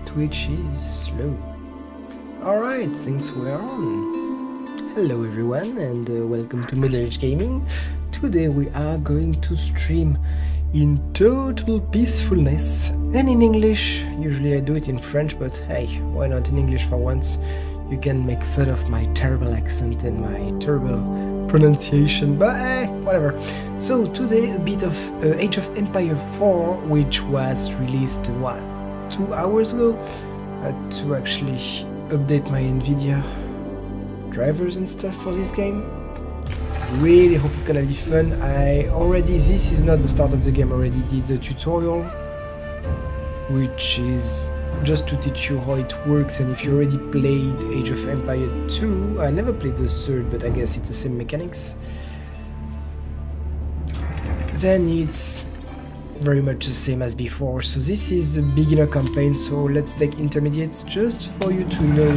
Twitch is slow. Alright, since we're on. Hello everyone and welcome to Middle Age Gaming. Today we are going to stream in total peacefulness and in English. Usually I do it in French, but hey, why not in English for once? You can make fun of my terrible accent and my terrible pronunciation, but whatever. So today a bit of Age of Empire 4, which was released, what, 2 hours ago? I had to actually update my Nvidia drivers and stuff for this game. Really hope it's gonna be fun. This is not the start of the game, I already did the tutorial, which is just to teach you how it works, and if you already played Age of Empire 2, I never played the third, but I guess it's the same mechanics, then it's very much the same as before. So this is the beginner campaign, so let's take intermediates just for you to know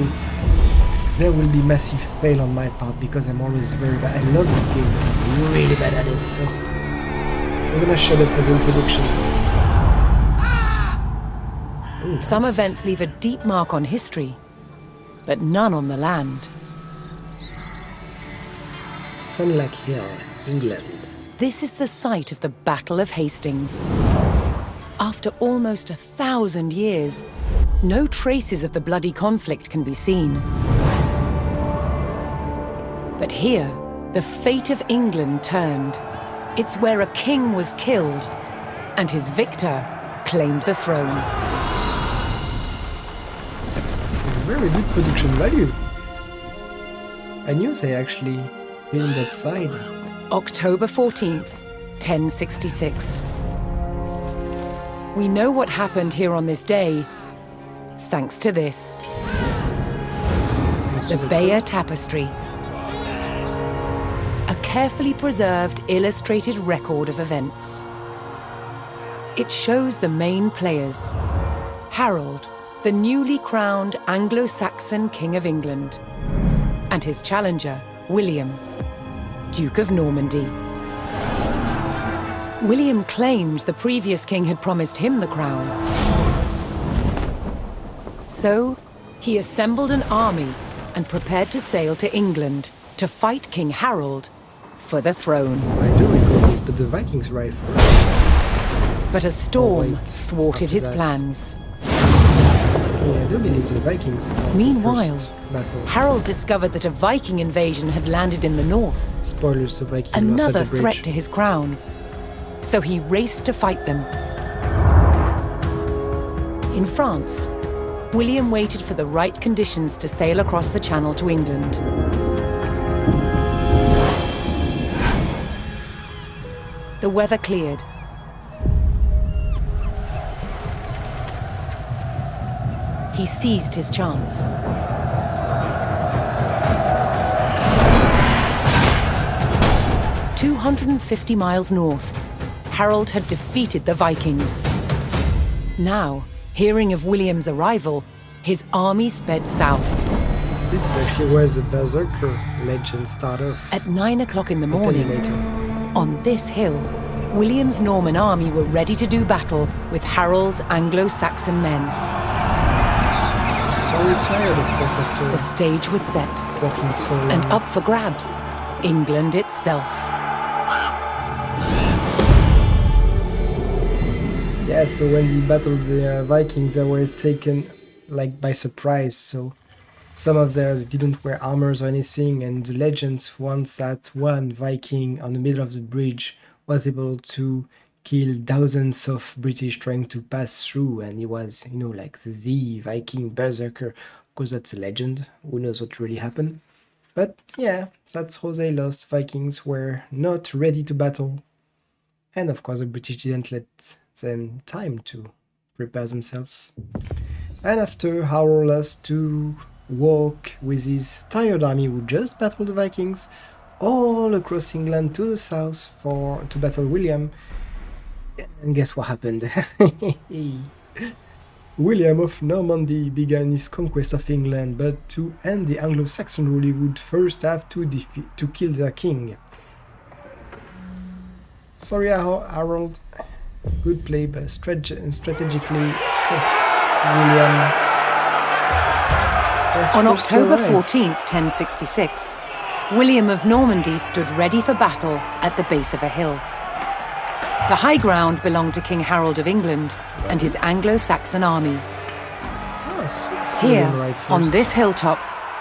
there will be massive fail on my part because I'm always very bad. I love this game, but I'm really bad at it, so I'm gonna shut up for the introduction. Ooh, Some events leave a deep mark on history, but none on the land. Sunlight Hill, England. This is the site of the Battle of Hastings. After almost 1,000 years, no traces of the bloody conflict can be seen. But here, the fate of England turned. It's where a king was killed, and his victor claimed the throne. Very good production value. I knew they actually filmed that side. October 14th, 1066. We know what happened here on this day, thanks to this. The Bayer Tapestry. A carefully preserved, illustrated record of events. It shows the main players. Harold, the newly crowned Anglo-Saxon King of England, and his challenger, William, Duke of Normandy. William claimed the previous king had promised him the crown. So, he assembled an army and prepared to sail to England to fight King Harold for the throne. I do recall this, but the Vikings arrived first. But a storm thwarted his plans. Yeah, I do believe the Vikings are Meanwhile, the first battle. Harold discovered that a Viking invasion had landed in the north. Spoilers, the Vikings lost Another at the bridge. threat to his crown. So he raced to fight them. In France, William waited for the right conditions to sail across the Channel to England. The weather cleared. He seized his chance. 250 miles north, Harold had defeated the Vikings. Now, hearing of William's arrival, his army sped south. This is actually where the Berserker legend started off. At 9 o'clock in the I'll tell you morning, later. on this hill, William's Norman army were ready to do battle with Harold's Anglo-Saxon men. So we're tired, of course, after The stage was set, walking so long. and up for grabs, England itself. Yeah, so when we battled the Vikings, they were taken like by surprise. So some of them didn't wear armors or anything, and the legend once that one Viking on the middle of the bridge was able to kill thousands of British trying to pass through, and he was, you know, like the Viking berserker. Of course, that's a legend. Who knows what really happened? But yeah, that's how they lost. Vikings were not ready to battle, and of course, the British didn't let them time to prepare themselves. And after Harold has to walk with his tired army who just battled the Vikings all across England to the south to battle William. And guess what happened? William of Normandy began his conquest of England, but to end the Anglo-Saxon rule he would first have to kill their king. Sorry, Harold. Good play, but strategically William. On October 14th, 1066, William of Normandy stood ready for battle at the base of a hill. The high ground belonged to King Harold of England and his Anglo-Saxon army. Here, on this hilltop,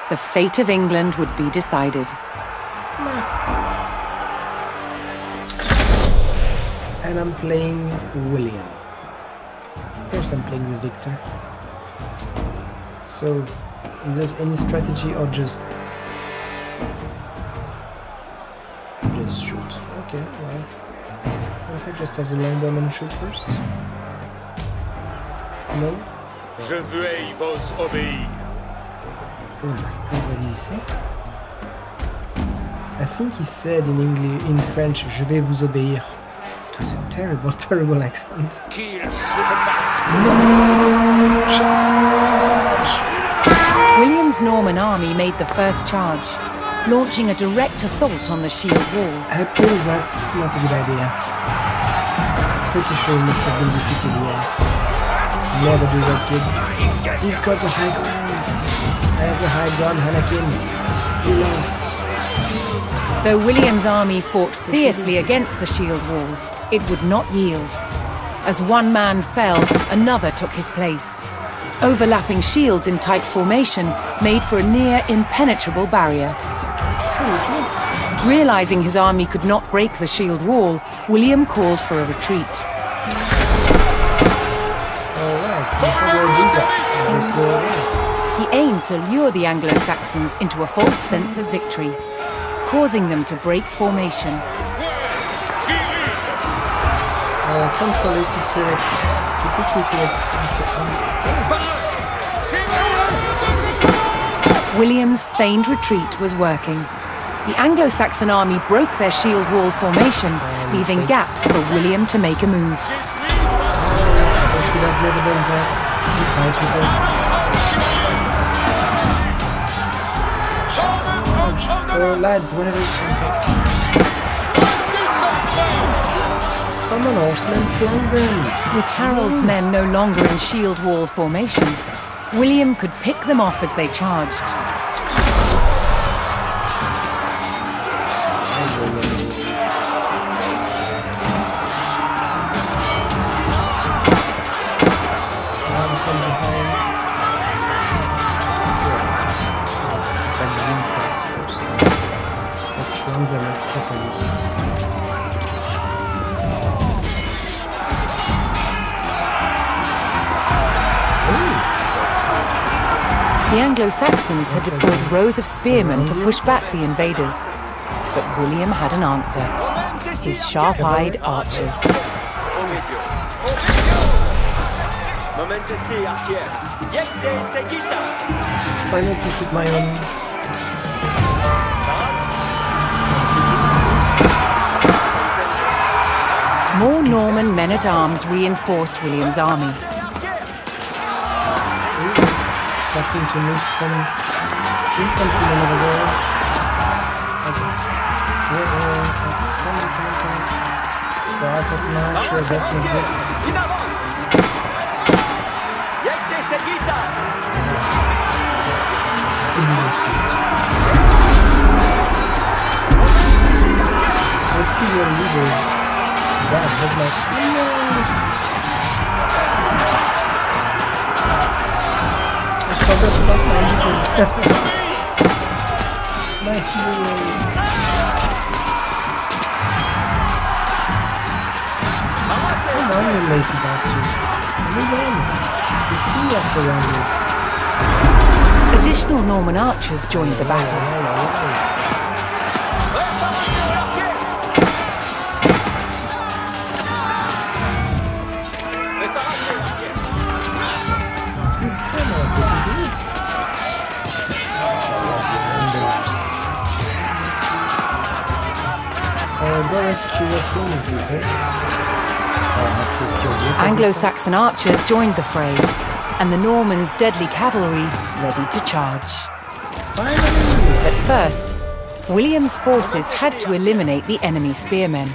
the fate of England would be decided. And I'm playing William. First I'm playing the victor. So, is there any strategy or just shoot? Okay, well, can't I just have the longbowman shoot first? No? Je vais vous obéir. Oh my god, what did he say? I think he said in English, in French, je vais vous obéir. It was a terrible, terrible accent. Charge! William's Norman army made the first charge, launching a direct assault on the shield wall. I feel that's not a good idea. Pretty sure he must have been defeated here. Never do that, kids. He's got the high ground. I have the high ground, Hanakin. He lost. Though William's army fought fiercely against the shield wall, it would not yield. As one man fell, another took his place. Overlapping shields in tight formation made for a near impenetrable barrier. Realizing his army could not break the shield wall, William called for a retreat. He aimed to lure the Anglo-Saxons into a false sense of victory, causing them to break formation. William's feigned retreat was working. The Anglo-Saxon army broke their shield wall formation, leaving gaps for William to make a move. Lads, whenever you can. Come on, horsemen, flank them. With Harold's men no longer in shield wall formation, William could pick them off as they charged. The Anglo-Saxons had deployed rows of spearmen to push back the invaders. But William had an answer. His sharp-eyed archers. I need to shoot my own. More Norman men-at-arms reinforced William's army. Starting to miss some infantrymen over there. Start at march, sure, that's not good. Rescue your leader. That was like, no! I forgot about my leader. My hero. Come on, you lazy bastard. Move on. You see us surrounded. Additional Norman archers joined the battle. Anglo-Saxon archers joined the fray, and the Normans' deadly cavalry ready to charge. At first, William's forces had to eliminate the enemy spearmen.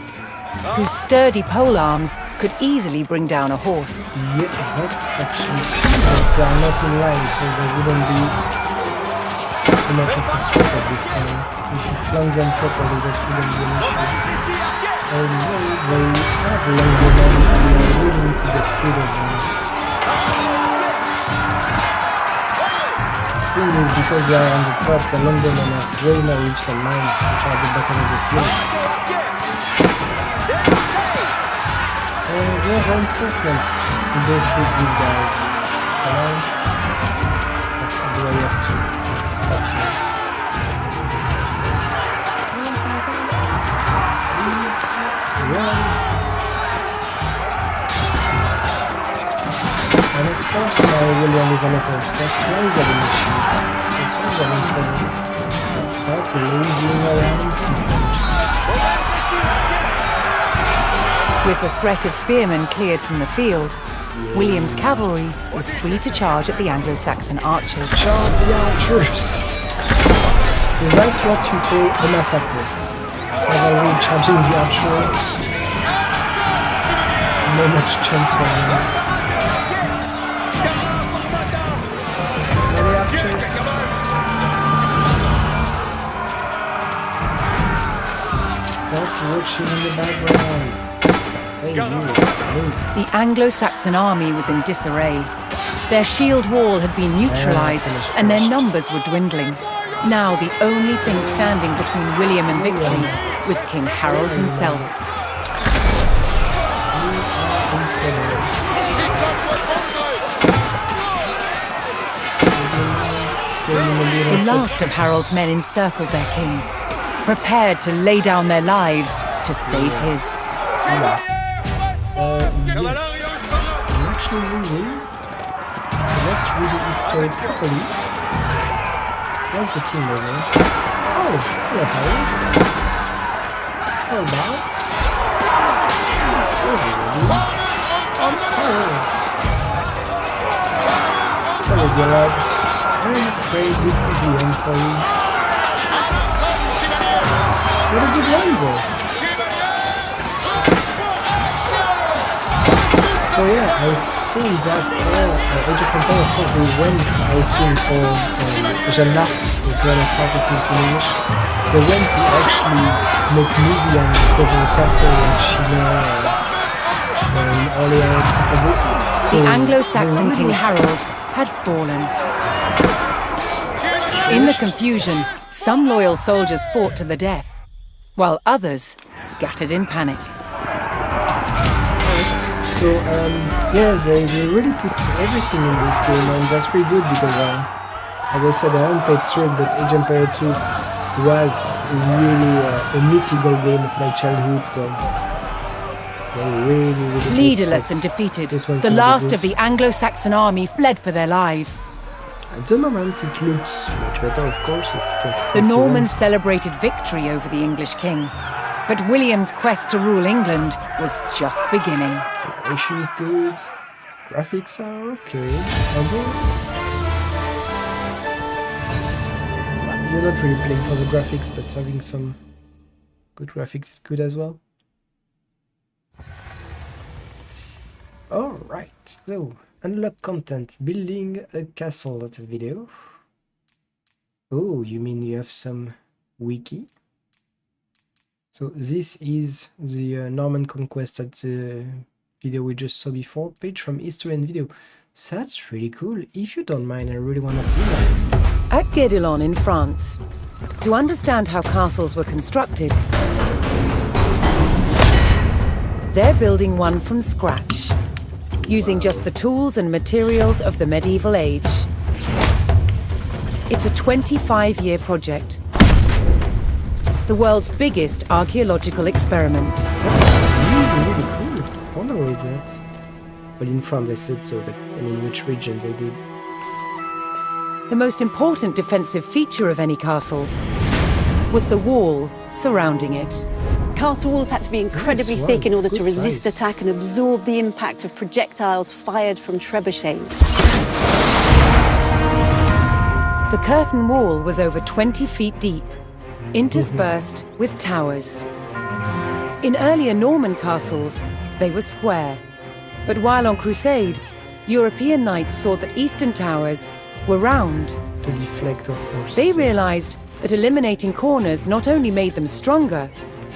whose sturdy polearms could easily bring down a horse. Yeah, that's actually true, but they are not in line, so there wouldn't be too much of a threat at this time. If you flank them properly, that wouldn't be an issue. Although they have longbowmen and are willing to get rid of them. The thing is, because they are on the top, the longbowmen have way more reach than mine, which are at the bottom of the field. They have reinforcements to go shoot these guys. Come on. Do I have to stop here? Please run. And of course now William is on a horse. That's why he's having issues. That's why he's having trouble. Start lazing around people. With the threat of spearmen cleared from the field, William's cavalry was free to charge at the Anglo-Saxon archers. Charge the archers! That's what you call a massacre. Cavalry charging the archer. No much chance for them. So the archers. Start watching in the background. The Anglo-Saxon army was in disarray. Their shield wall had been neutralized and their numbers were dwindling. Now the only thing standing between William and victory was King Harold himself. The last of Harold's men encircled their king, prepared to lay down their lives to save his. Yes. I'm actually reading. Let's read the story properly. What's the king over? Oh, hello, Harold. How about? Sorry, dear lad. I'm afraid this is the end for you. What a good line, though. So yeah, I think that Age of Campaign, of course, they went, I think, for Jeanne d'Arc, with one of participants in English. They went to actually make movie on several castle and China and earlier and stuff like this. So the Anglo-Saxon King Harold had fallen. In the confusion, some loyal soldiers fought to the death, while others scattered in panic. So, yeah, they really put everything in this game, and that's pretty good because, as I said, I haven't played through it, but Age of Empires 2 was really a mythical game of my childhood, so they really leaderless and defeated, the last of the Anglo-Saxon army fled for their lives. At the moment, it looks much better, of course. It's 2021. The Normans celebrated victory over the English king, but William's quest to rule England was just beginning. Narration is good, graphics are okay, you're not really playing for the graphics, but having some good graphics is good as well. Alright, so unlock content, building a castle, that's a video. Oh, you mean you have some wiki? So this is the Norman Conquest, at the video we just saw before, page from history and video. So that's really cool. If you don't mind, I really want to see that. At Guédelon in France, to understand how castles were constructed, they're building one from scratch, using just the tools and materials of the medieval age. It's a 25-year project, the world's biggest archaeological experiment. Really cool. I wonder where is that? Well, in France they said so, but I mean which region they did. The most important defensive feature of any castle was the wall surrounding it. Castle walls had to be incredibly thick in order to resist attack and absorb the impact of projectiles fired from trebuchets. The curtain wall was over 20 feet deep, interspersed with towers. In earlier Norman castles, they were square. But while on crusade, European knights saw that eastern towers were round. To deflect, of course. They realized that eliminating corners not only made them stronger,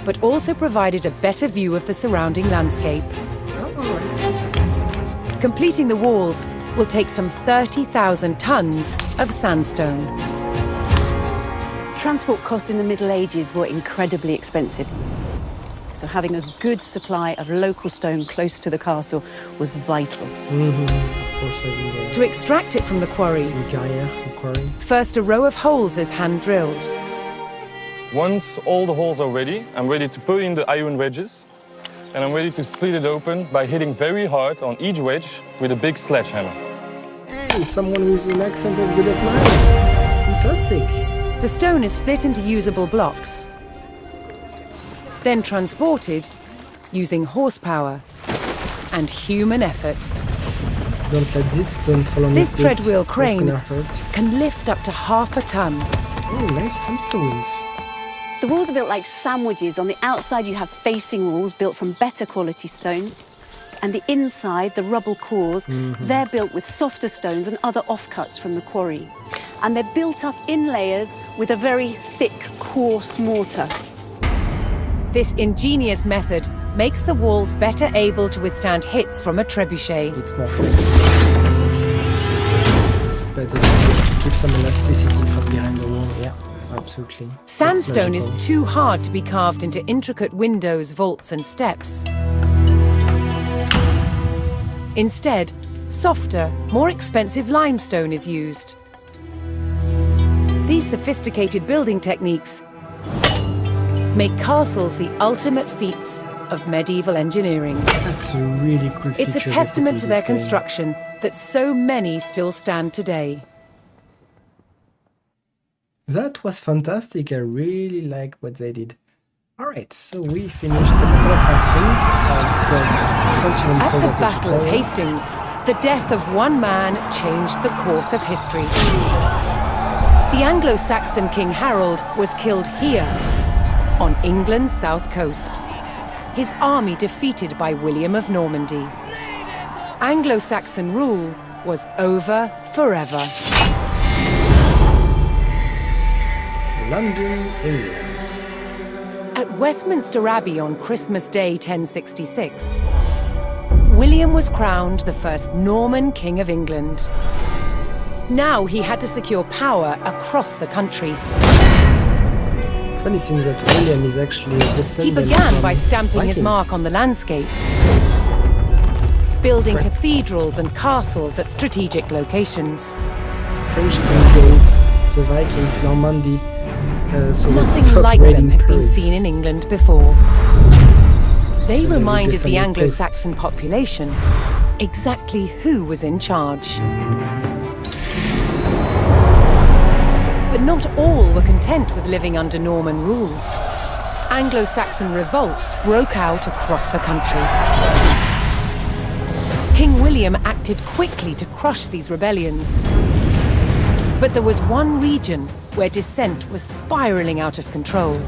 but also provided a better view of the surrounding landscape. Oh, all right. Completing the walls will take some 30,000 tons of sandstone. Transport costs in the Middle Ages were incredibly expensive. So having a good supply of local stone close to the castle was vital. Of course, To extract it from the quarry, quarry. first a row of holes is hand-drilled. Once all the holes are ready, I'm ready to put in the iron wedges, and I'm ready to split it open by hitting very hard on each wedge with a big sledgehammer. Hey, someone with an accent as good as mine. Fantastic. The stone is split into usable blocks, then transported using horsepower and human effort. Don't let this stone fall on This your feet. treadwheel That's crane gonna hurt. can lift up to half a ton. Oh, nice hamster wheels. The walls are built like sandwiches. On the outside, you have facing walls built from better quality stones. And the inside, the rubble cores, they're built with softer stones and other offcuts from the quarry. And they're built up in layers with a very thick, coarse mortar. This ingenious method makes the walls better able to withstand hits from a trebuchet. It's more flexible. It's better to keep some elasticity from behind the wall. Yeah, absolutely. Sandstone is That's too hard to be carved into intricate windows, vaults, and steps. Instead, softer, more expensive limestone is used. These sophisticated building techniques make castles the ultimate feats of medieval engineering. That's a really cool feature. It's a they put testament in to their this game. construction that so many still stand today. That was fantastic. I really like what they did. Alright, so we finished the Battle of Hastings. At the Battle of Hastings, the death of one man changed the course of history. The Anglo-Saxon King Harold was killed here, on England's south coast. His army defeated by William of Normandy. Anglo-Saxon rule was over forever. London area. At Westminster Abbey on Christmas Day 1066, William was crowned the first Norman King of England. Now he had to secure power across the country. Funny thing that William is actually a He descendant began from by stamping his Vikings. mark on the landscape, building cathedrals and castles at strategic locations. French king gave the Vikings Normandy, so they Nothing stopped like them raiding had been Paris. seen in England before. They And they reminded the defended Anglo-Saxon population exactly who was in charge. But not all were content with living under Norman rule. Anglo-Saxon revolts broke out across the country. King William acted quickly to crush these rebellions. But there was one region where dissent was spiraling out of control: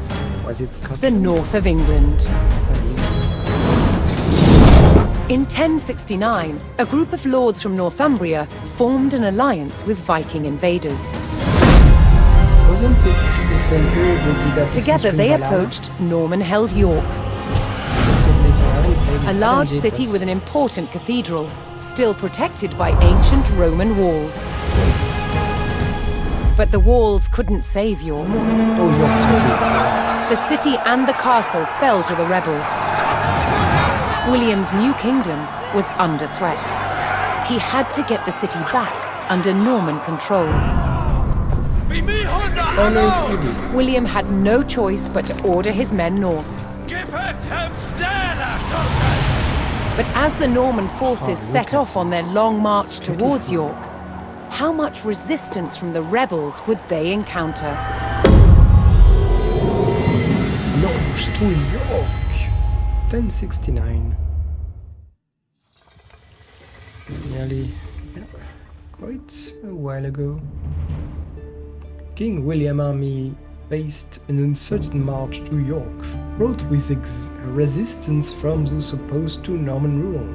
Was it Scotland? the north of England. In 1069, a group of lords from Northumbria formed an alliance with Viking invaders. Wasn't it the same period with the Together they approached Norman-held York, a large city with an important cathedral, still protected by ancient Roman walls. But the walls couldn't save York. Oh, York had The city and the castle fell to the rebels. William's new kingdom was under threat. He had to get the city back under Norman control. William had no choice but to order his men north. But as the Norman forces set off on their long march towards York, how much resistance from the rebels would they encounter? March to York. 1069. Nearly, quite a while ago. King William army faced an uncertain march to York, fraught with resistance from those opposed to Norman rule.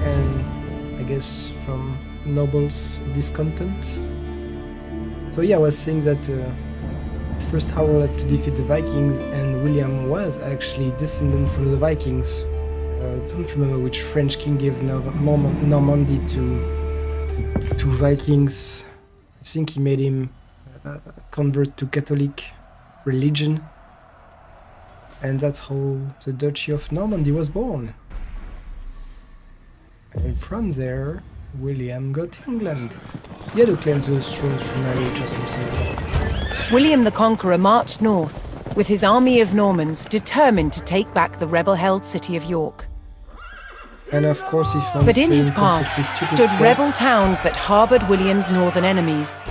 And I guess from nobles' discontent. So yeah, I was saying that first Harold had to defeat the Vikings, and William was actually descendant from the Vikings. I don't remember which French king gave Normandy to Vikings. I think he made him convert to Catholic religion, and that's how the Duchy of Normandy was born. And from there, William got England. He had to claim to the throne through marriage or something like that. William the Conqueror marched north, with his army of Normans determined to take back the rebel-held city of York. And of course he found But in his some path completely stupid stood stuff. rebel towns that harboured William's northern enemies.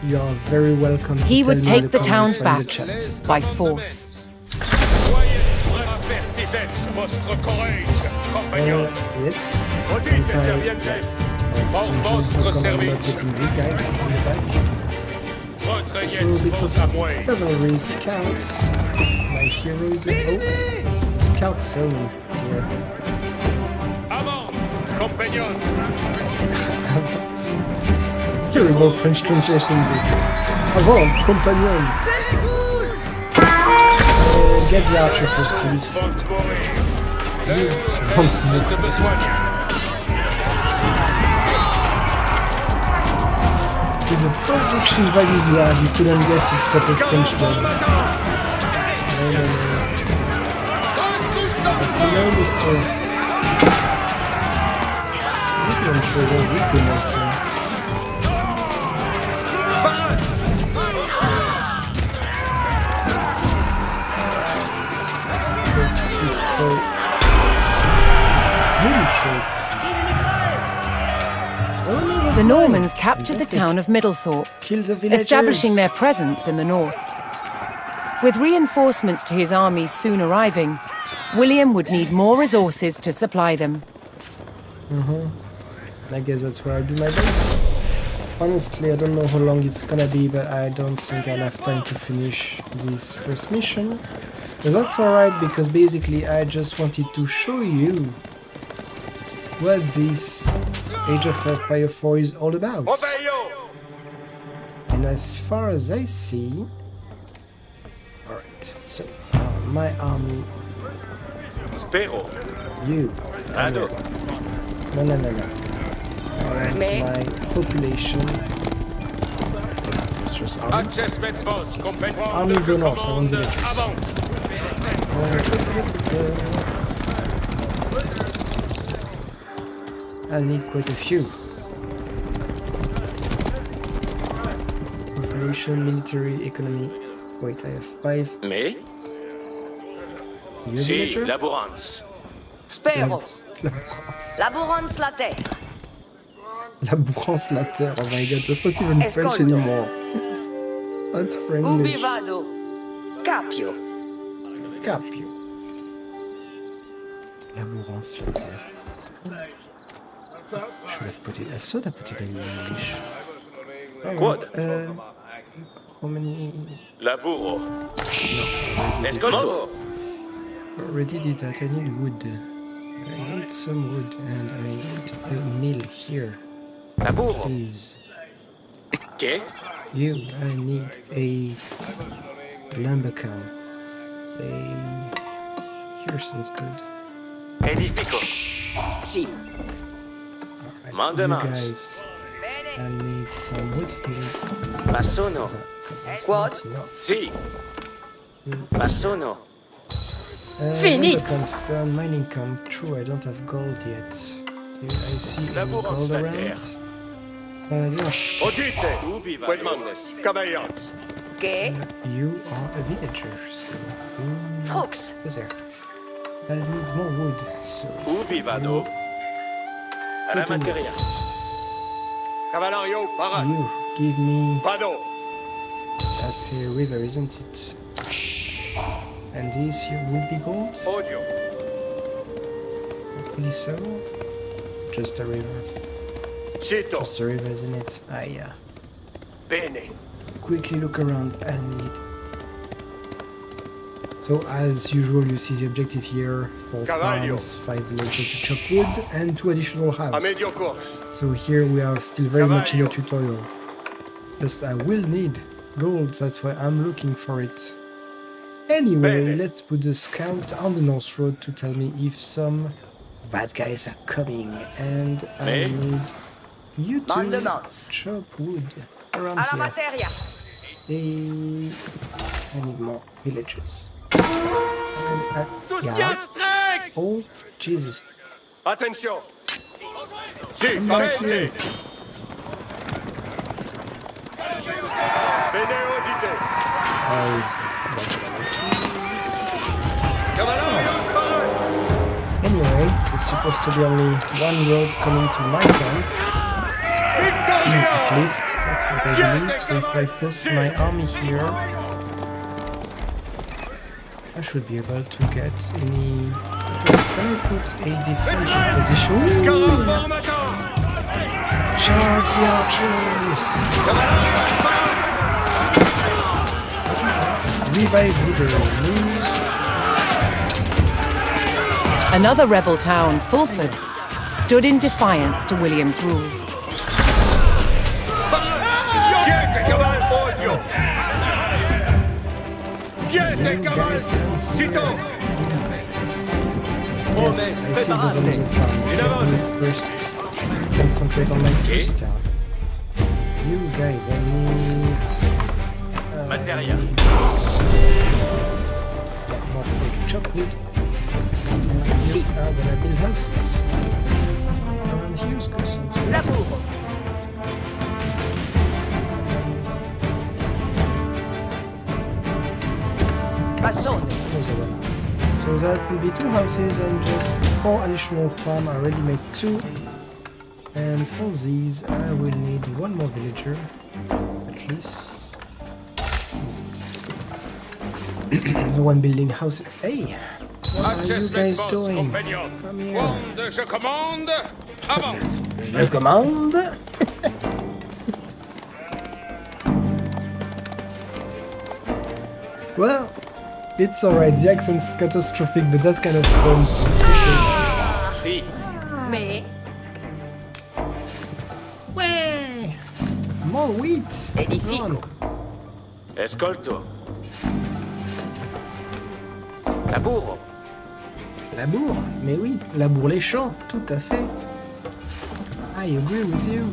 You are very welcome to He tell would me take the comments towns in back the chat. by force. Soyez avertissez votre courage, compagnons. Yes. Maudite Sometimes- serviette, Yes, Por sometimes vostre I'm not service. getting these guys in the back. Retrayez So bits vos of amouets. cavalry scouts. My heroes at scout zone here. Avant, compagnons. Terrible French translation. Avant, compagnon. Get the archer first, please. Vont mourir. Vont mourir. De besogne. With the production value you have, you couldn't get a proper French dub. No. It's a no, mister. Maybe I'm sure there's this game master. Let's destroy. Really short. Oh, no, that's The fine. Normans captured the town of Middlethorpe, Kill the villagers. establishing their presence in the north. With reinforcements to his army soon arriving, William would need more resources to supply them. I guess that's where I do my best. Honestly, I don't know how long it's gonna be, but I don't think I'll have time to finish this first mission. But that's alright, because basically I just wanted to show you what this Age of Empire 4 is all about. Obéissons. And as far as I see... Alright, so my army, Spero. you, Ado. no. Alright, Me. my population... It's just army. Access vos, compagnons. Army de de North, commande. on villagers. Avant. I'll need quite a few. Population, military, economy. Wait, I have 5. Mais? You Si, villager? laborans. Spero. Labourance. Laborans la terre. Labourance la terre. Oh my god, that's not even French Escolto. anymore. That's French. Ubi vado. Capio. Capio. Labourance la terre. Should have put it. I thought I put it in English. Quod? How many? Laburo. Escolto. Already did that. I need wood. I need some wood, and I need a mill here. Laburo. Please. Que? You, I need a lumber camp. Here sounds good. Edifico. Si. Alright, you Maintenance. guys, Bene. I need some wood. Bassono. Quod? No. Si. Bassono. Fini. Lumber camp's done. Mining camp. True, I don't have gold yet. Do I see any Labourance gold la around? terre. Yeah. Odite. Ubi vado. Caballos. Que? You are a villager, so Hooks. who's there? I need more wood, so Ubi vado. À la Continue. materia. Cavalario, parade. you give me. Vado. That's a river, isn't it? And this here would be gold? Odio. Hopefully so. Just a river. Cito. Just a river, isn't it? Ah, yeah. Bene. quickly look around and need. So as usual, you see the objective here: 4 Cavallo. farms, 5 villagers to chop wood, and 2 additional A houses. medio course. So here we are still very much in the Cavallo. tutorial. Just I will need gold, that's why I'm looking for it. Anyway, Bene. let's put the scout on the north road to tell me if some bad guys are coming. And I Me? need you Man de to Mans. chop wood around À la here. materia. I need more villagers. And, yeah. Oh, Jesus. Attention. Si, Come back here. avete. Bene udite. How is that? Cavallo, spara. Anyway, there's supposed to be only one road coming to my camp. At least, that's what I believe. So if I post my army here, I should be able to get any... Can I put a defensive position? Ooh, charge the archers! Revive leader, move. Another rebel town, Fulford, stood in defiance to William's rule. Chiete cavallo odio. Chiete You cavallo. guys come here. Sito. Yes, I see there's another town. Let me first concentrate on my first town. You guys, I need... Materia. more people to chop wood. And you are gonna build houses. And here's Cousins. Labour. Passone. So that will be 2 houses and just 4 additional farm. I already made 2. And for these, I will need 1 more villager. At least. The one building house. Hey! What are you guys doing? Come here. Je commande. Avant. Je commande. Well, it's alright. The accent's catastrophic, but that's kind of fun. So Si. Mais. way. More wheat. Edifico. Escolto. Labour. Labour, mais oui, labour les champs, tout à fait. I agree with you.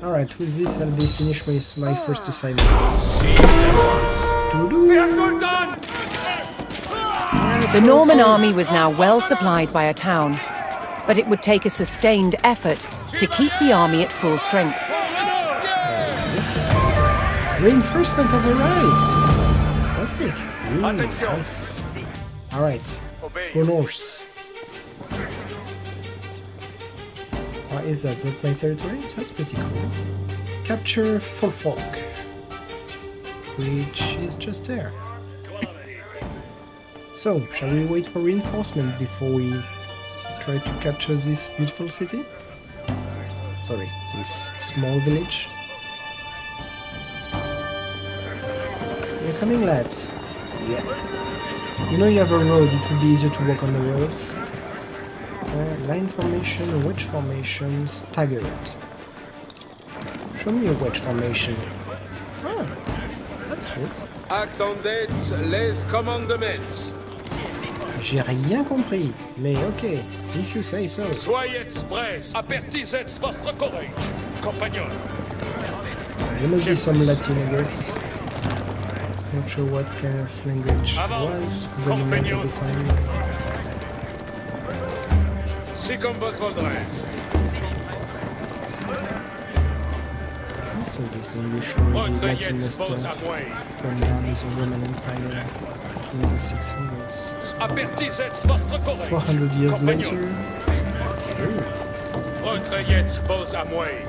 Alright, with this I'll be finished with my first assignment. The Norman army was now well supplied by a town, but it would take a sustained effort to keep the army at full strength. Reinforcement have arrived! Fantastic! Attention. Nice. Alright, Obey. go north. What is that? Is that my territory? That's pretty cool. Capture Fulfolk, which is just there. So, shall we wait for reinforcement before we try to capture this beautiful city? Sorry, this small village. You're coming, lads. Yeah. You know you have a road, it will be easier to walk on the road. Line formation, wedge formation, staggered. Show me a wedge formation. Ah, that's good. Attendez les commandements. J'ai rien compris, mais ok, if you say so. Soyez express. Apertisez votre courage, compagnon. There must be some Latin, I guess. Not sure what kind of language was dominant at the time. Si comme vos voldrez. So this English or the Latin Recueillez must vos have amouilles. gone down with the Roman Empire in the 600s. So Apertisez votre courage, 400 years compagnon. later. Recueillez vos amouilles.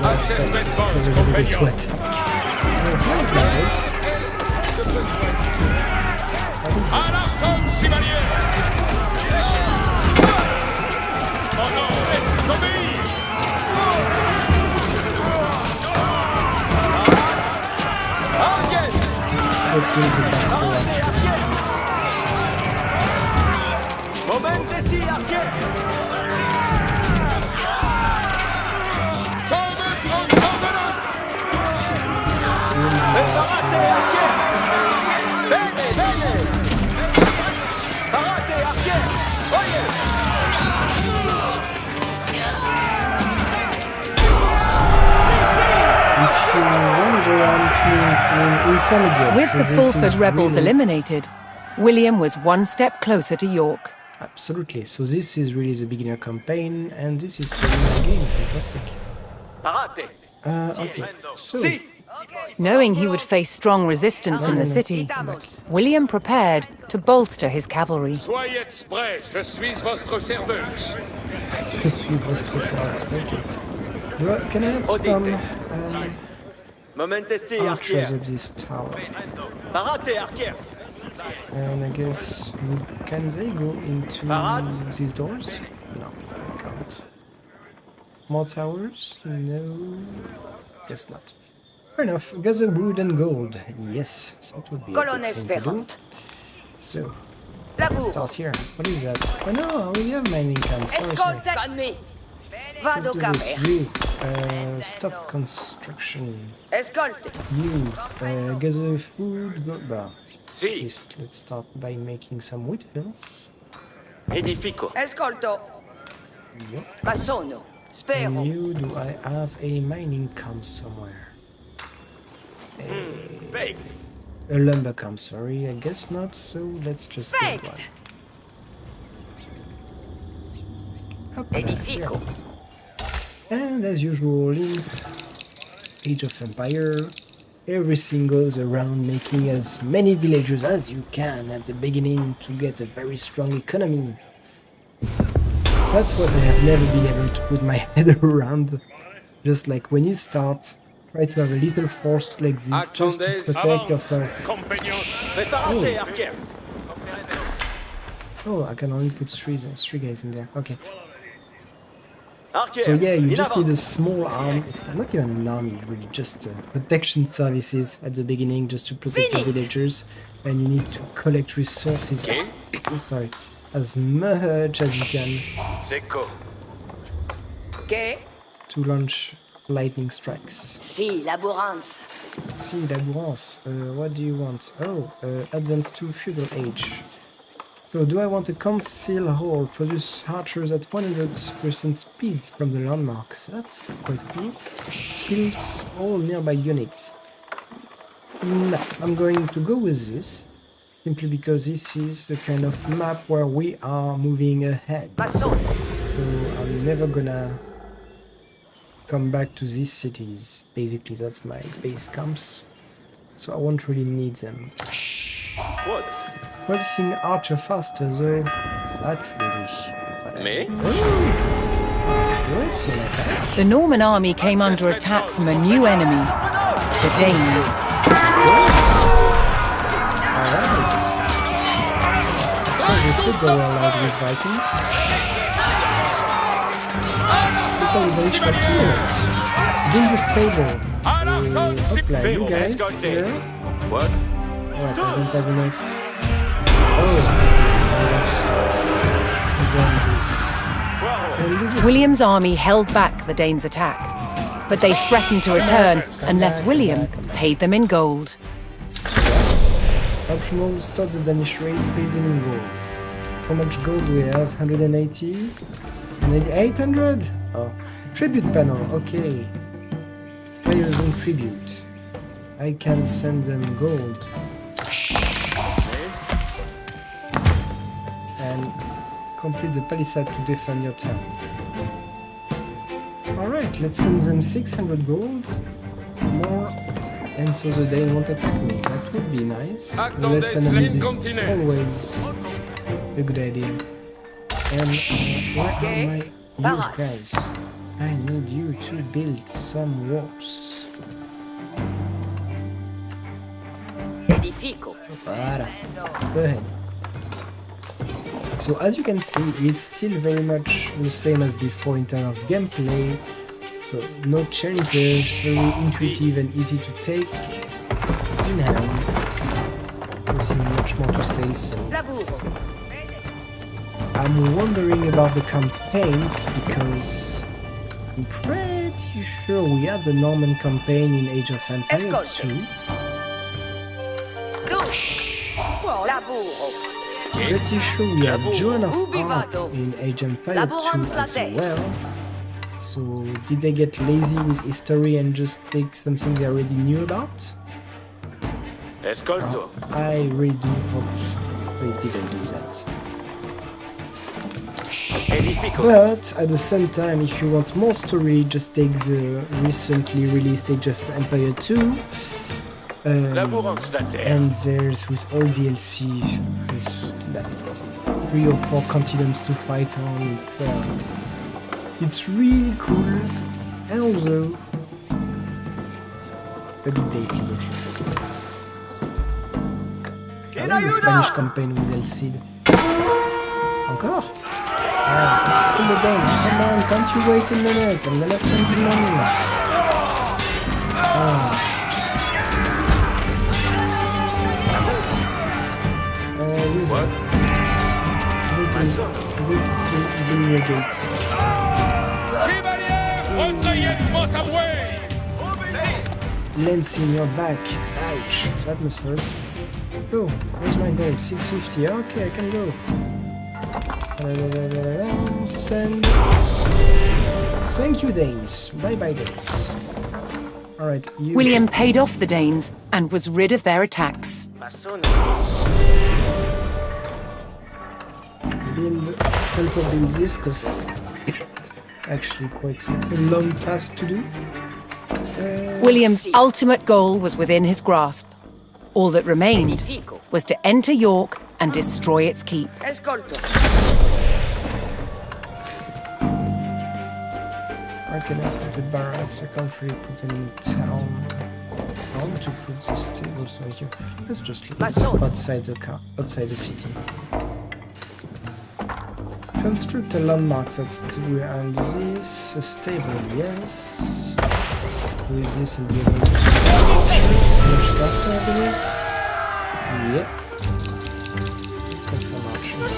That's a little bit wet. What is that? That brings it back to If you wonder, I'm in intermediate. With so the this Fulford is rebels really- eliminated, William was one step closer to York. Absolutely. So this is really the beginner campaign, and this is the winner game. Fantastic. Okay. So, Knowing he would face strong resistance in the city, William prepared to bolster his cavalry. Soyez prêts, je suis votre serveuse. je suis votre serveur. Okay. Can I have some archers of this tower? And I guess, can they go into these doors? No, they can't. More towers? No, guess not. Fair enough. Gather wood and gold. Yes, that would be a good thing to do. So, let's start here. What is that? Oh no, we have mining camp. Sorry. Calmez. Vado Do this. camera. You, stop construction. Escolte. You, gather food, go bar. Si. Let's start by making some wheat fields. Edifico. Ascolto. Yep. Ma sono. Spero. And you, do I have a mining camp somewhere? Baked. A lumber camp, sorry, I guess not, so let's just build one. Edifico. And as usual in Age of Empire, everything goes around making as many villagers as you can at the beginning to get a very strong economy. That's what I have never been able to put my head around. Just like when you start, try to have a little force like this just to protect yourself. Compagnons. Oh, I can only put three guys in there. Okay. So yeah, you just need a small army, not even an army, really just protection services at the beginning just to protect the villagers, and you need to collect resources, sorry, as much as you can Secco. Che? to launch lightning strikes. Si, laborance. See, labourance, what do you want? Oh, advance to feudal age. So do I want a conceal hall, produce archers at 100% speed from the landmarks? That's quite cool. Kills all nearby units. No, I'm going to go with this, simply because this is the kind of map where we are moving ahead. Ma sono. So I'm never gonna come back to these cities. Basically, that's my base camps. So I won't really need them. Wood. Producing archer faster though. That's really... Me? Do I see like that? The Norman army came under attack from a new enemy, the Danes. Alright. Oh, they said they were allied with Vikings. People village for 2 minutes. Build a stable. Hopla, you guys here? What? What, I don't have enough. Oh, William's army held back the Danes' attack, but they threatened to return unless William paid them in gold. optional, stop the Danish raid, pay them in gold. How much gold do we have? 180? 800? Oh, tribute panel, okay. Players in tribute. I can send them gold. And complete the palisade to defend your town. Alright, let's send them 600 gold. More. And so the Dane won't attack me. That would be nice. Less enemies is always a good idea. And where are my you guys? I need you to build some walls. Edifico. Voilà. Go ahead. So as you can see, it's still very much the same as before in terms of gameplay. So no changes, very intuitive and easy to take. in hand. Nothing much more to say, so Laburo. I'm wondering about the campaigns because I'm pretty sure we had the Norman campaign in Age of Empires Escolte. 2. Douche. Laburo. Pretty sure we had Joan of Ubi Arc vado. in Age of Empires 2 Laborance as latte. well. So did they get lazy with history and just take something they already knew about? Escolto. I really do hope they didn't do that. Edifico. But at the same time, if you want more story, just take the recently released Age of Empire 2. Labourance la terre. And there's with all DLC, with like 3 or 4 continents to fight on. It's really cool, and also a bit dated. I like the Spanish campaign with El Cid. Encore? Ah, still the game. Come on, can't you wait a minute? I'm gonna send you money. Use What? it. Gate. Chevalier, retrayez devant sa bouée. Lens in your back. Ouch, that must hurt. Go, where's my goal? 650. Okay, I can go. Send. Thank you, Danes. Bye bye, Danes. Alright, you. William paid off the Danes and was rid of their attacks. Maçon. Help build this because actually quite a long task to do. William's ultimate goal was within his grasp. All that remained Edifico. was to enter York and destroy its keep. Escolto. I can put the barracks, I can't really put them in town. I want to put the stables right here. Let's just look Maçon. outside the city. Construct a landmark that's behind this. A stable, yes. With this and the other much faster, I believe. Yep. Let's make some options.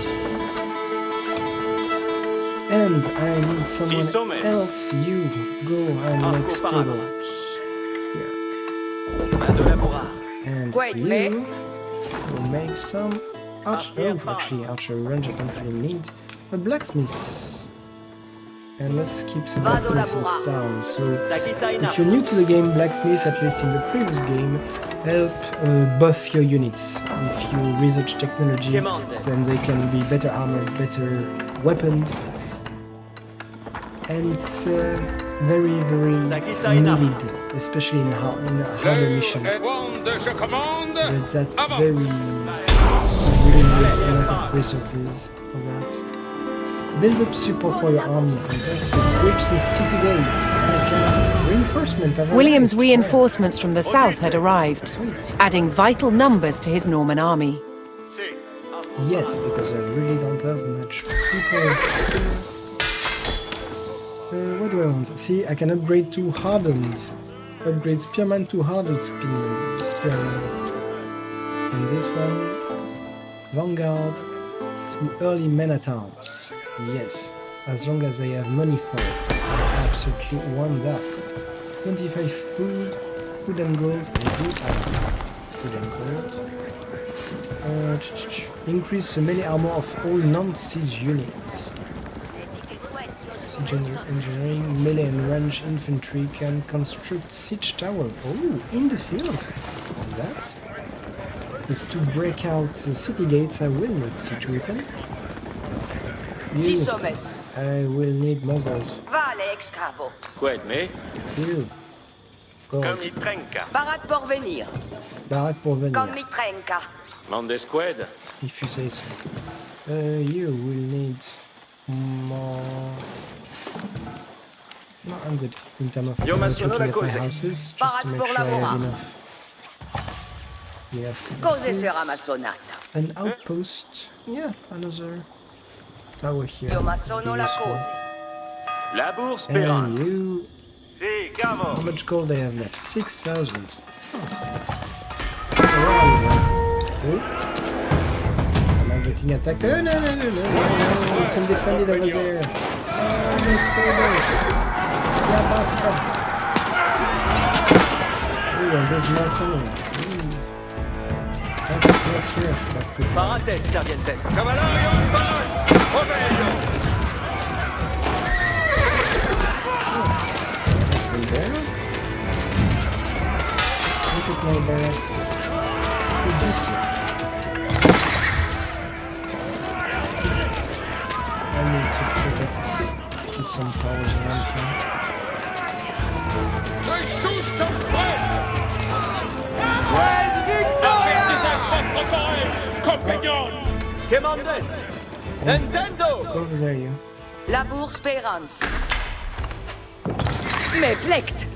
And I need someone else. You go and make stables. Here. Main de labourard. And Wait, you me? will make some archer. Oh, actually, archer range I don't really need. A blacksmith. And let's keep some Vado blacksmiths laborar. down. So Sakitaina. if you're new to the game, blacksmiths, at least in the previous game, help buff your units. If you research technology, Quemandes. then they can be better armored, better weaponed. And it's very, very Sakitaina. needed, especially in a harder mission. Et one de je commande. But that's Avant. very, really need a lot of resources for that. Build up support for your army. Fantastic. Reach the city gates. Reinforcement. have William's arrived. reinforcements from the south had arrived, Sweet. adding vital numbers to his Norman army. Yes, because I really don't have much people. What do I want? See, I can upgrade to hardened. Upgrade spearman to hardened spearman. And this one, vanguard to early men-at-arms. Yes, as long as I have money for it. I absolutely want that. 25 food, food and gold. I do have food and gold. Increase the melee armor of all non-siege units. Siege engineering, melee and range infantry can construct siege tower. Oh, in the field. And that is to break out the city gates. I will need siege weapon. You, Sisomes. I will need more gold. Vale excavo. Quid me? You. Gold. Comme il trenca. Barat por venir. Barak pour venir. Comme mi trenca. Mandes quid. If you say so. You will need more. No, I'm good in terms of Io looking menziono la at my cosa. houses, just Parat to make pour sure I have lavorare. enough. Yeah, Cose sera massonata. an outpost. Yeah, another tower here. Io massono la Useful. cose. Labour And spérance. you, Si, cavo. how much gold I have left? 6,000. Oh. Am I getting attacked? Oh, no. It's undefended over there. Oh, no stables. Yeah, bastard. Oh, and there's more coming. That's fierce. That's good. Parates, Servientes. Cavallarios Baron! Ovelio! This one there. Look at my barracks. Producer. I need to put some towers around here. Durch tous zum Sprech! Apertisez vostre courage, compagnons! Commandes! Nintendo! Go over there, you. Labour Spérance. Mais plect!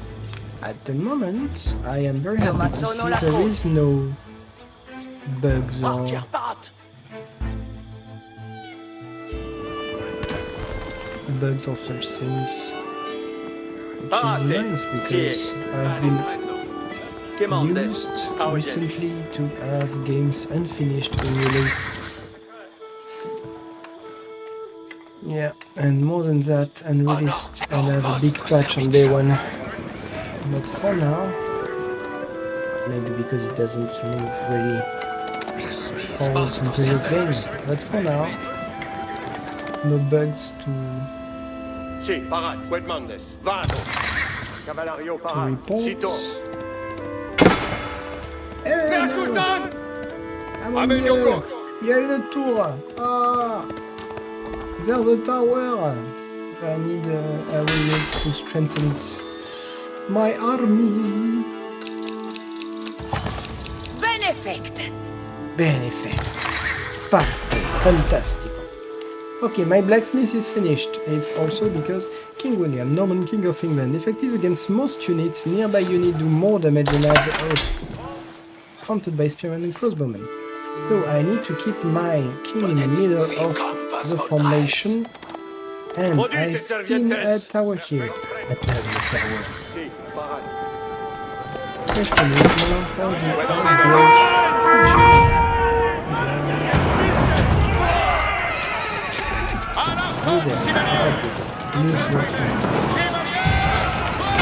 At the moment, I am very happy to Tomasono la see there faute. is no bugs or such things. Which is nice because I've been Commandes! used recently to have games unfinished being released. Yeah, and more than that, unreleased and have a big patch on day one. But for now, maybe because it doesn't move really forward from previous games. But for now, no bugs to Si, Parat, Wedmandes. Vado! Cavalario Parat. report. Sito! Hey, Père no. Sultan! I'm on Amène your here. course. Il y a une tour. Ah, there's the tower. I will need to strengthen it. My army. Benefect! Benefit. Perfect. Fantastic. Okay, my blacksmith is finished. It's also because King William, Norman King of England, effective against most units. Nearby units do more damage than others, fronted by spearmen and crossbowmen. So I need to keep my king in the middle of the formation. And I've seen a tower here. Another tower. Si, Parat. Question is now how do I like this. Use the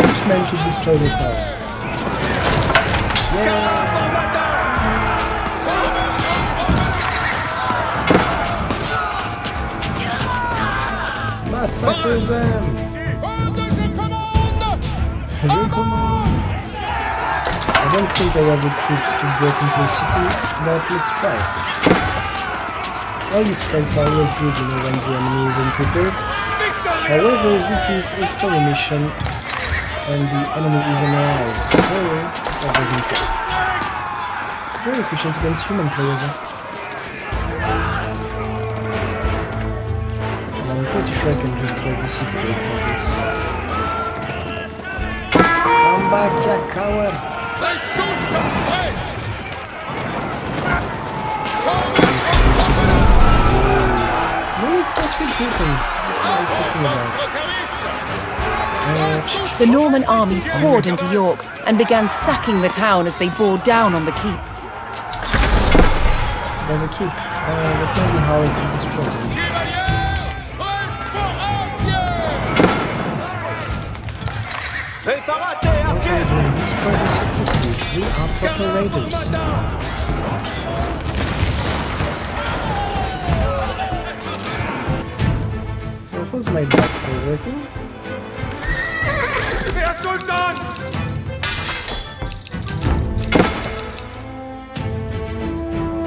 each man to destroy the tower. Yeah. Massacre them! Je commande! I don't think I have the troops to break into the city, but let's try. Early strikes are always good, when the enemy is unprepared. However, this is a story mission, and the enemy is an ally, so that doesn't work. Very efficient against human players. And I'm pretty sure I can just break the city gates like this. Come back, you cowards! Durch tous zum Sprech! No need for people. The Norman army poured into York and began sacking the town as they bore down on the keep. There's a keep. That may be hard to destroy them. Preparate, Okay, archers! then destroy the city, please. We are proper raiders. So how's my back working? Père Sultan!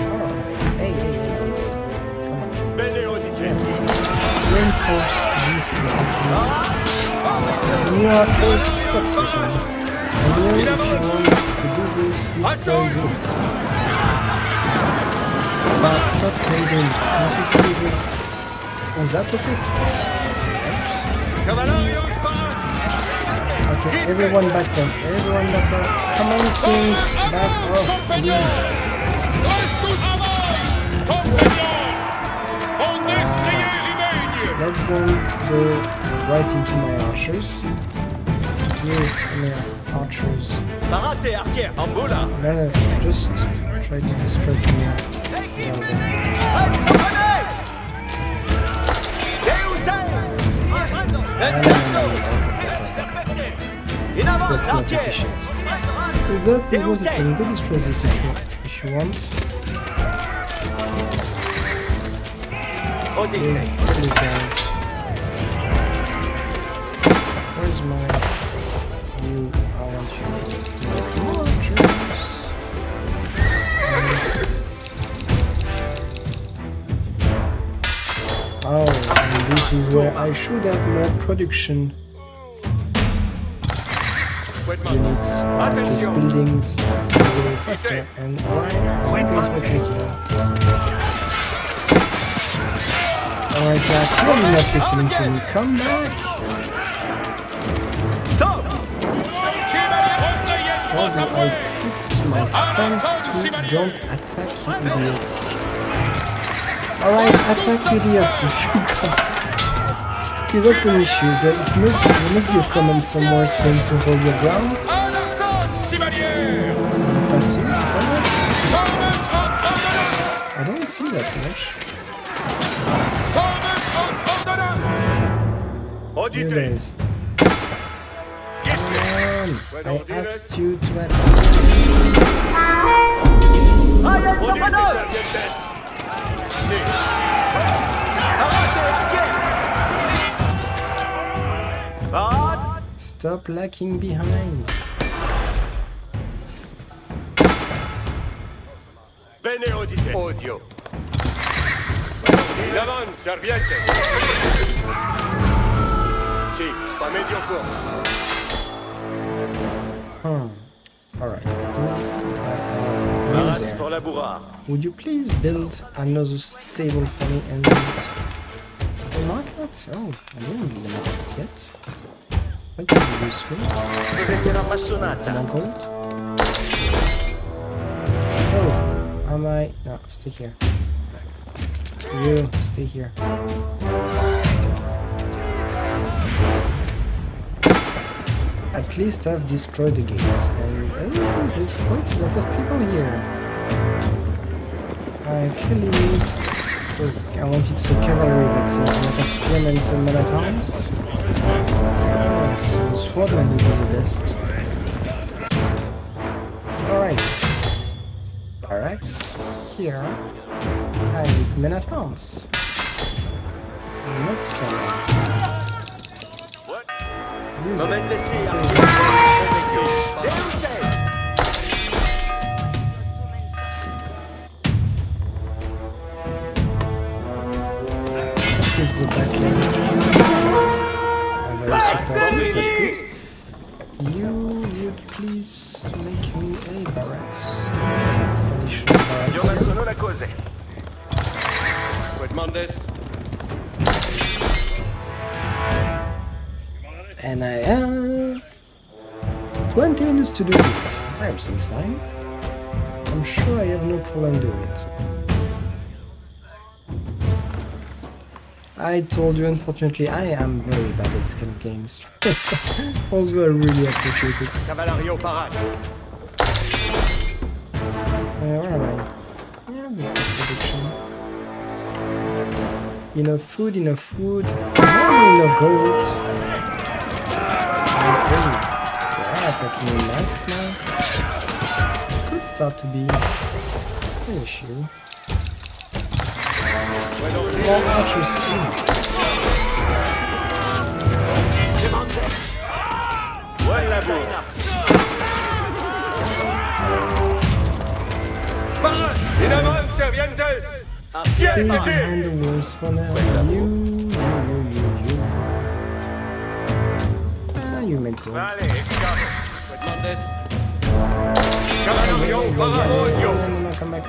Oh, hey. Come on. Bene odite! Reinforce these two. When you are first steps with them. And here, if you want to do this, destroy this. But stop raiding. Can't you see this? Oh, that's okay. Cavallarios Parat! Okay, everyone back off. Everyone back off. Come on, King. Back off, please. Durch tous avant! Compagnons! On destrier Rimeigne! Let them go right into my archers. You, come here. archers. Parate, arquer, en boula. I'm gonna just try to destroy from here. That's not efficient. With that, you can go destroy this if you want. Okay, these guys. Where's my... You, I want you to make more archers. Oh, and this is where I should have more production units, just buildings, go faster, and why are you guys making that? Alright, Jack, you're not listening to me, come back! How do I put my stance to don't attack you idiots? Alright, attack idiots if you go. Okay, that's an issue. There must be a command somewhere saying to hold your ground. I don't see that much. Here it is. Come on! I asked you to attack. Stop lacking behind. Bene odite. Odio. In avant, serviette. Si, pas medio course. Alright. Parade pour la bourrard. Would you please build another stable for me and the market? Oh, I didn't need the market yet. That could be useful. Gold. So, am I... No, stay here. You, stay here. At least I've destroyed the gates, and there's quite a lot of people here. I clearly need... Oh, I wanted some cavalry, but a lot of spearmen and men at arms. So swordmen would be the best. Alright. Barracks. Here. I need men at arms. Not cavalry. Is the back lane. I'm very supportive, that's good. You would please make me a barracks. Additional barracks here. And I have 20 minutes to do this. Everything's fine. I'm sure I have no problem doing it. I told you, unfortunately, I am very bad at this kind of games. Although I really appreciate it. Cavalario parade. Where am I? Yeah, this is prediction. Enough food, enough food. Enough gold. Okay. They are attacking me nice now. It could start to be an issue. More archers, please. Stay behind the walls for now. You. Now you make go. Come back.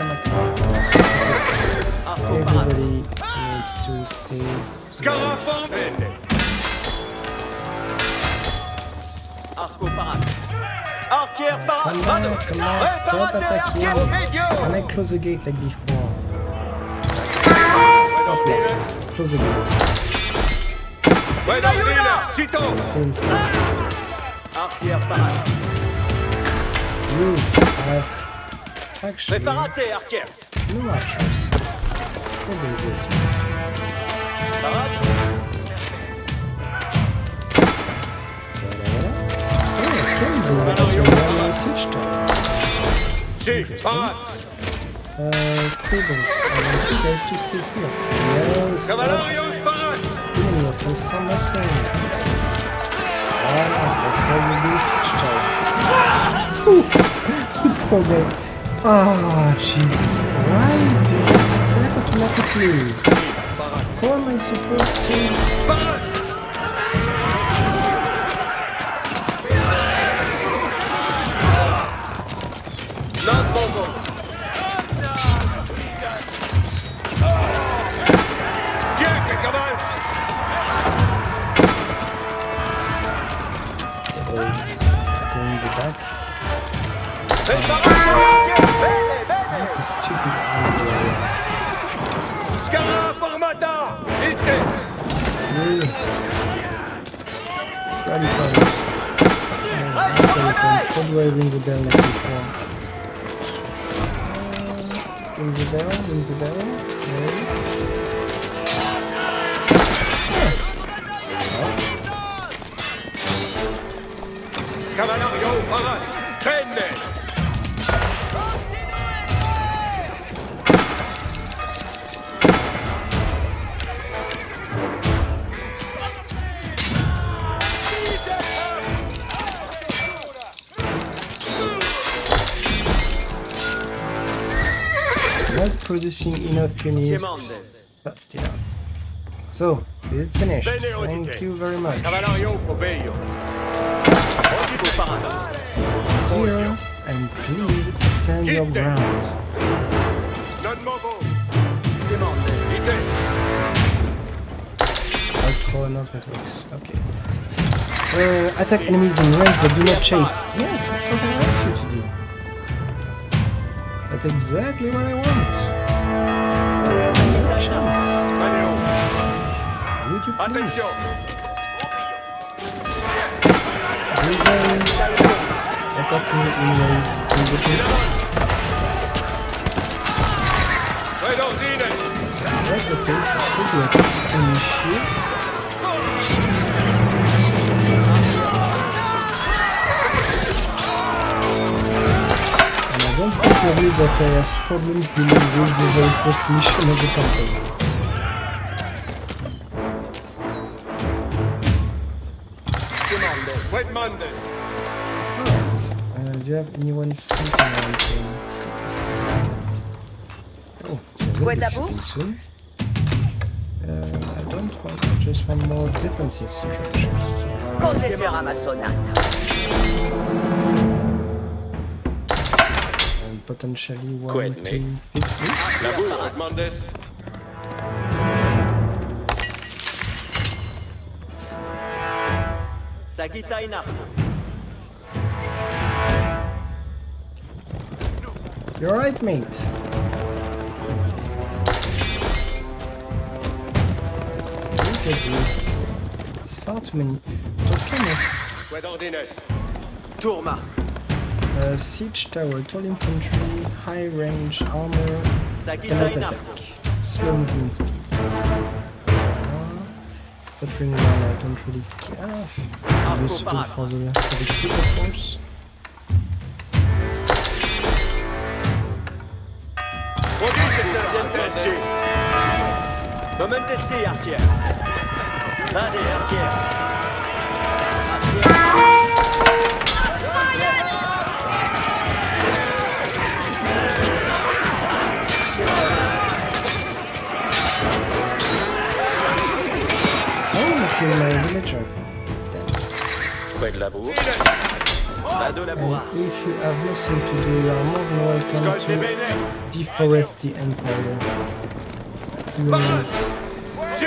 Everybody needs to stay. Come back, stop attacking. Can I close the gate like before? Okay, close the gate. Stay inside. You have actually Préparate, archers. no archers. What is it? Parade. Siege tower. Si, parade. Stables. I want you guys to stay here. No, stop Cavallarios, parade. killing yourself from the same. That's why you do siege tower. Poor guy. Ah, Jesus. Why do you attack automatically? How am I supposed to... Parade. Non, Bongo. Tiens, que cavale. Going the back. That's a stupid idea. Scara, formata. Ite. Rally powers. How do I ring the bell like before? Ring the bell, ring the bell. No. Cavalario, parade. Prenne. Not producing enough units. But still. So, it's finished. Thank you very much. Cavalario, Popeio. Here, and please stand your ground. Non movo. Ite. That's how enough it works. Okay. Attack enemies in range but do not chase. Yes, that's what I asked you to do. That's exactly what I want. Not chase. Maneo. Would you please? Attention. Attacking in waves in the pit. Red ordine. That's the case. It should be an issue. And I don't think really that I have problems dealing with the very first mission of the campaign. Red Mondes. Alright. Do you have anyone sleeping around here? Oh, so Quoi this d'abord? happen soon. I don't want, I just want more defensive structures. Comptez sur ma sonate. And potentially one Quid, to mate. fix this. La boule, Red Mondes. Sagita Ina. You're right, mate. Look at this. It's far too many. What kind of Red ordines. Tourma. siege tower, tall infantry, high range armor, Sagita cannot Ina. attack, slow movement speed. Battering line I don't really care. Useful for the keep, of course. Momentetsi, archer. Allez, archer. Oh, kill my villager. Près de la bourre. Bado la And bourra. if you have nothing to do, you are more than welcome Scolte to bene. deforest the empire. You know Parade. it. Si.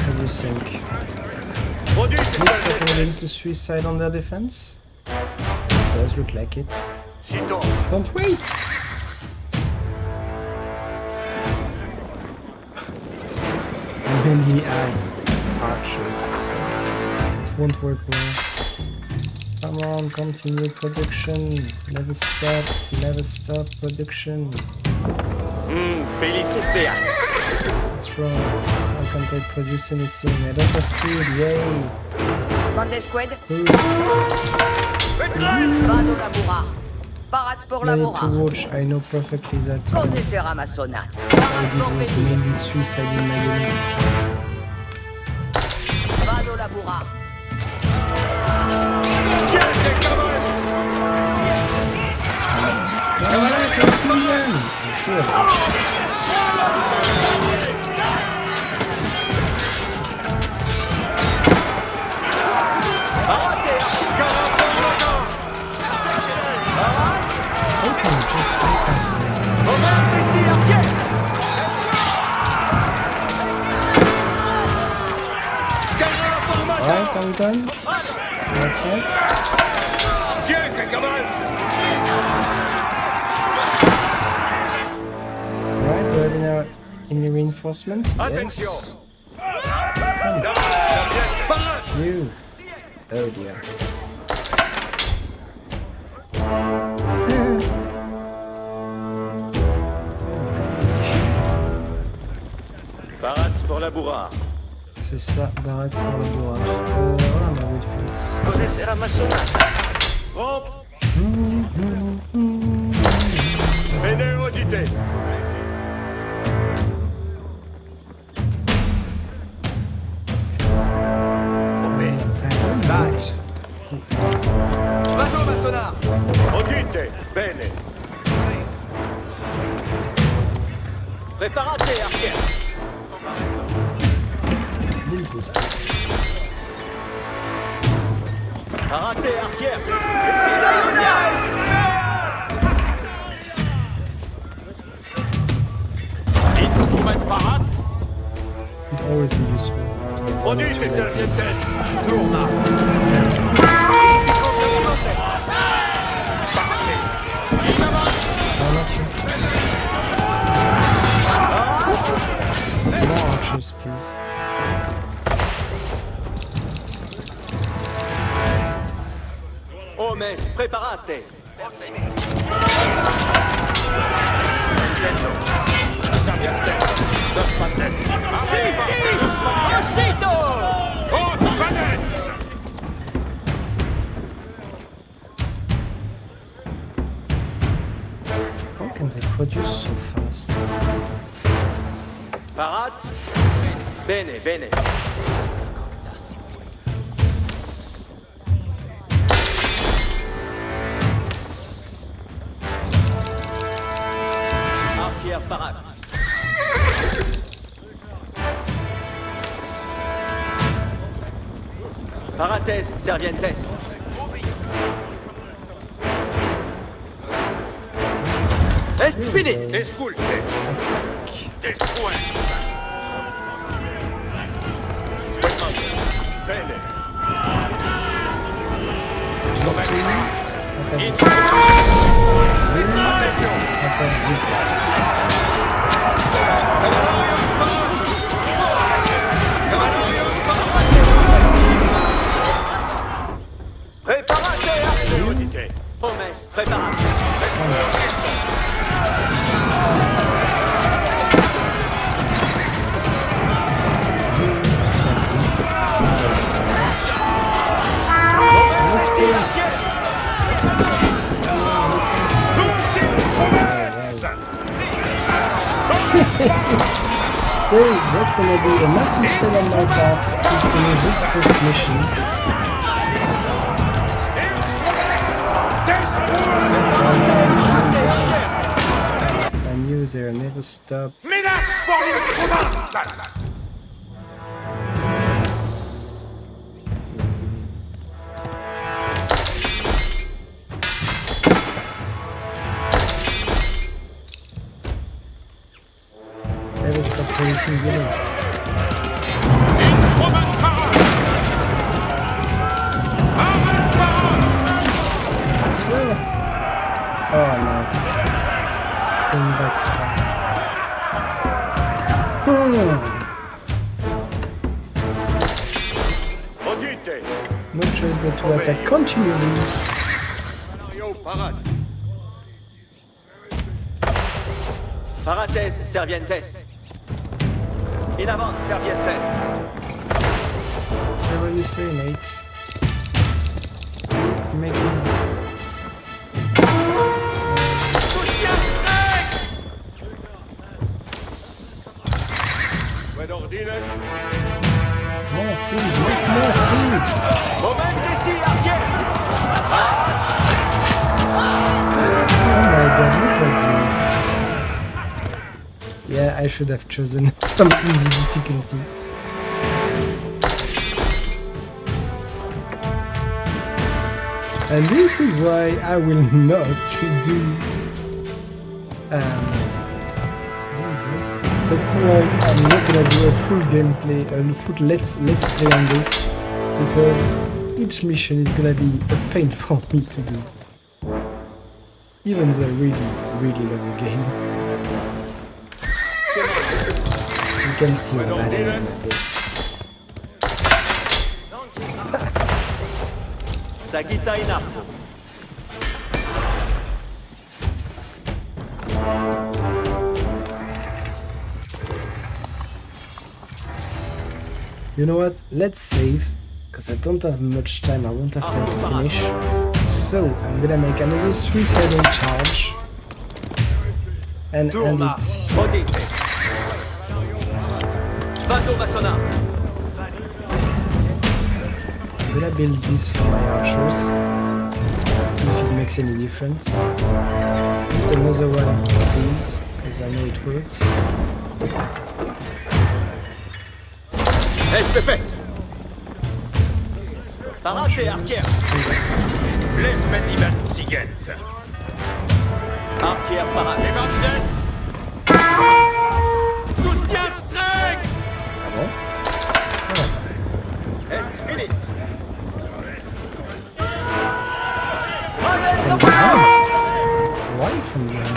What do you think? Produit, Looks like I'm going to suicide on their defense? Does look like it. Citon. Don't wait! Mainly I have archers, so it won't work well. Come on, continue production. Never stop production. Félicité. What's wrong? How can't I produce anything? I don't have food, yay! Mandez squad, Food. vado labourar. Parats pour I need to labourar. watch, I know perfectly that Cos'è sera ma sonata? I Parats pour was venir. mainly suiciding my enemies. Vado labourar. Alright, I'm done. That's it. Tiens, camarade. Alright, do I have any reinforcement? Attention. Yes. Parade. You. Oh dear. Parats pour labourar. C'est ça, barracks pour le bourrage. Voilà ma Woodfields. Cos'è sera ma sonata? Prompt. Bene audité. Right. Vado ma sonar. Audité. Bene. Preparate, archer. Build this. Parate, archer. Instrument parat. It always be useful. Audite, serviettes. Tourna. How much? More archers, please. Hommes, preparate. How can they produce so fast? Parat. Bene, bene. Archer parat. Parates, servientes. Est fini. Esculte. Después. Bene. Preparate, audite. Hommes, preparate. Hey, that's gonna be a massive fail on my part to finish this first mission. I knew there never stop. Never stop producing units. Oh no, it's going back to us. Audite. No choice but to attack continually. Parade. Parates, servientes. In avant, servientes. Whatever you say, mate. Make it. More food, make more food! Moment ici, arquet. Oh my god, look at this! Yeah, I should have chosen some easy difficulty. And this is why I will not do... That's why I'm not gonna do a full gameplay, a full let's play on this, because each mission is gonna be a pain for me to do. Even though I really love the game. You can see how bad I am at this. Sagita in arco. You know what? Let's save, because I don't have much time, I won't have time to finish. So, I'm gonna make another suicidal charge. And end Tourna. it. Rodite. Vado Massona. I'm gonna build this for my archers. See if it makes any difference. Put another one, please, because I know it works. Es perfect. Parate, arquer. Les Mendimen Sigent. Arquer, parade. Evandes. Soutien Strex. Ah bon? Es fini. Why from there?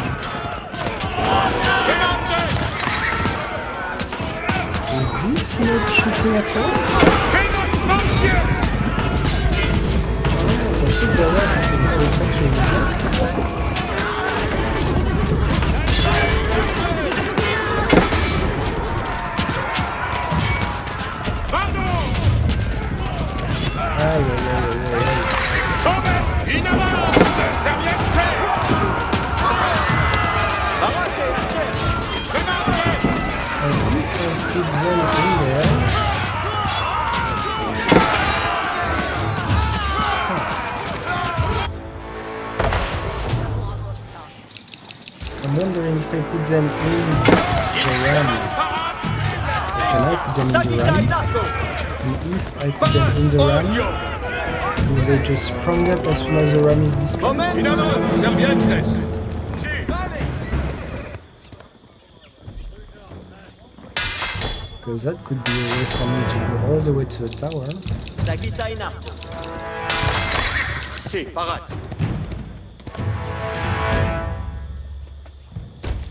Is this not shooting at all? That's what they were happening, so it's actually yes. In avant. Serviette. Parate, arquer. I think I'll put them in there. I'm wondering if I put them in the ram. Can I put them in the Sagita ram? in arco. And if I put them in the ram, will they just sprung up as soon as the ram is destroyed? In avant. Serviette. Because that could be a way for me to go all the way to the tower. Sagita in arco. Si, parade.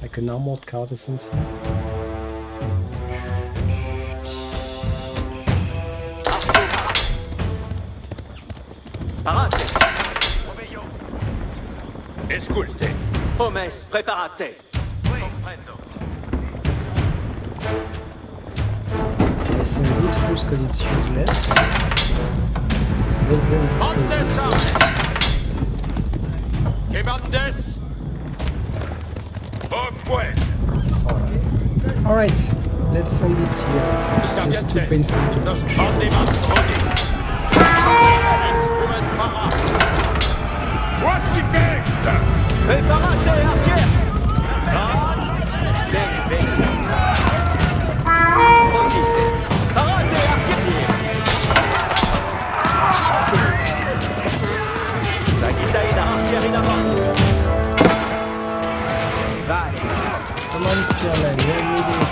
Like an armored cart or something. Parate. Esculte. Hommes, preparate. I send this first because it's useless. Let them destroy this first. Evandes. Au point. Alright, let's send it here. It's just too painful to Nos push. Mandeman Rodi. Instrument para. Voici fait. Preparate, arquer. Bene, bene. Rodite. Parate, arquer. Sagita in arquer in avant. Vai. Come on, Spearman, we need it.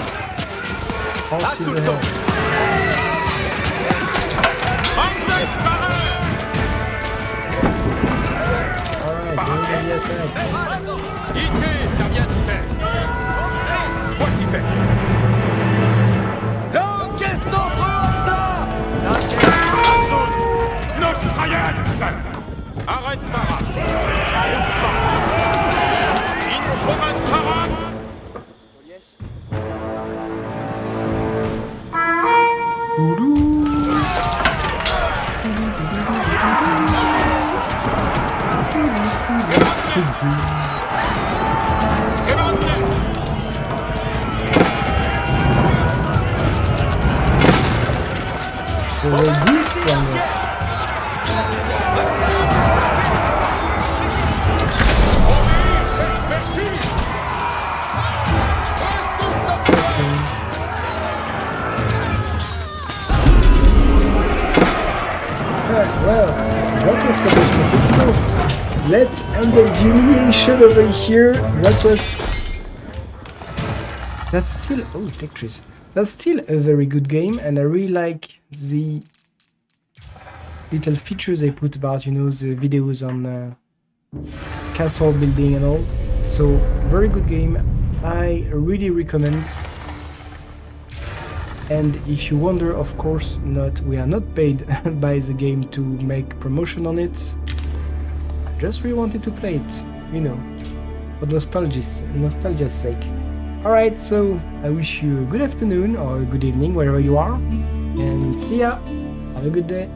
Horses Assunto. ahead. Andes para. Alright, go to the attack. Ite Servientes. Voici fait. Lo che sombrosa. Assun. Nos So they do stronger. Well, that was catastrophic. So let's end the humiliation over here. That's still Tetris. That's still a very good game, and I really like the little features they put about, you know, the videos on castle building and all. So very good game. I really recommend. And if you wonder, of course, we are not paid by the game to make promotion on it. I just really wanted to play it, you know, for nostalgia's sake. Alright, so I wish you a good afternoon or a good evening, wherever you are, and see ya! Have a good day!